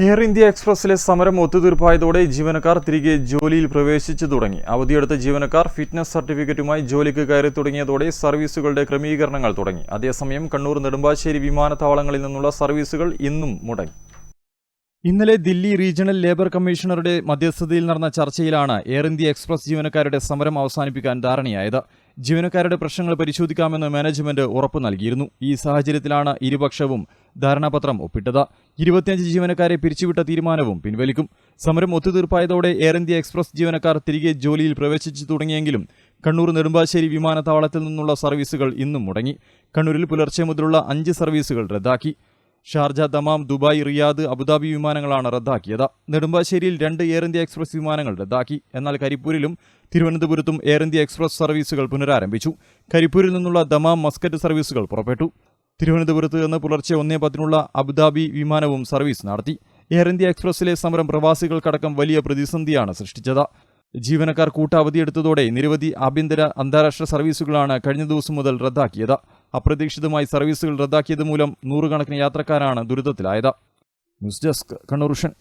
Air India എക്സ്പ്രസിലെ സമരം ഒത്തുതീർപ്പായതോടെ ജീവനക്കാർ തിരികെ ജോലിയിൽ പ്രവേശിച്ചു തുടങ്ങി. അവധിയെടുത്ത ജീവനക്കാർ ഫിറ്റ്നസ് സർട്ടിഫിക്കറ്റുമായി ജോലിക്ക് കയറി തുടങ്ങിയതോടെ സർവീസുകളുടെ ക്രമീകരണങ്ങൾ തുടങ്ങി. അതേസമയം കണ്ണൂർ നെടുമ്പാശ്ശേരി വിമാനത്താവളങ്ങളിൽ നിന്നുള്ള സർവീസുകൾ ഇന്നും മുടങ്ങി. ഇന്നലെ ദില്ലി റീജിയണൽ ലേബർ കമ്മീഷണറുടെ മധ്യസ്ഥതയിൽ നടന്ന ചർച്ചയിലാണ് എയർ ഇന്ത്യ എക്സ്പ്രസ് ജീവനക്കാരുടെ സമരം അവസാനിപ്പിക്കാൻ ധാരണയായത്. ജീവനക്കാരുടെ പ്രശ്നങ്ങൾ പരിശോധിക്കാമെന്ന് മാനേജ്മെന്റ് ഉറപ്പു നൽകിയിരുന്നു. ഈ സാഹചര്യത്തിലാണ് ഇരുപക്ഷവും ധാരണാപത്രം ഒപ്പിട്ടത്. 25 ജീവനക്കാരെ പിരിച്ചുവിട്ട തീരുമാനവും പിൻവലിക്കും. സമരം ഒത്തുതീർപ്പായതോടെ എയർ ഇന്ത്യ എക്സ്പ്രസ് ജീവനക്കാർ തിരികെ ജോലിയിൽ പ്രവേശിച്ചു തുടങ്ങിയെങ്കിലും കണ്ണൂർ നെടുമ്പാശ്ശേരി വിമാനത്താവളത്തിൽ നിന്നുള്ള സർവീസുകൾ ഇന്നും മുടങ്ങി. കണ്ണൂരിൽ പുലർച്ചെ മുതലുള്ള 5 സർവീസുകൾ റദ്ദാക്കി. Sharjah, Dammam, Dubai, Riyadh, Abu Dhabi വിമാനങ്ങളാണ് റദ്ദാക്കിയത്. നെടുമ്പാശ്ശേരിയിൽ 2 എയർ ഇന്ത്യ എക്സ്പ്രസ് വിമാനങ്ങൾ റദ്ദാക്കി. എന്നാൽ കരിപ്പൂരിലും തിരുവനന്തപുരത്തും എയർ ഇന്ത്യ എക്സ്പ്രസ് സർവീസുകൾ പുനരാരംഭിച്ചു. കരിപ്പൂരിൽ നിന്നുള്ള ദമാം, മസ്കറ്റ് സർവീസുകൾ പുറപ്പെട്ടു. തിരുവനന്തപുരത്ത് നിന്ന് പുലർച്ചെ 1:10 അബുദാബി വിമാനവും സർവീസ് നടത്തി. എയർ ഇന്ത്യ എക്സ്പ്രസിലെ സമരം പ്രവാസികൾക്കടക്കം വലിയ പ്രതിസന്ധിയാണ് സൃഷ്ടിച്ചത്. ജീവനക്കാർ കൂട്ടവധിയെടുത്തതോടെ നിരവധി ആഭ്യന്തര അന്താരാഷ്ട്ര സർവീസുകളാണ് കഴിഞ്ഞ ദിവസം മുതൽ റദ്ദാക്കിയത്. അപ്രതീക്ഷിതമായി സർവീസുകൾ റദ്ദാക്കിയത് മൂലം നൂറുകണക്കിന് യാത്രക്കാരാണ് ദുരിതത്തിലായത്. News desk, Kannur vision.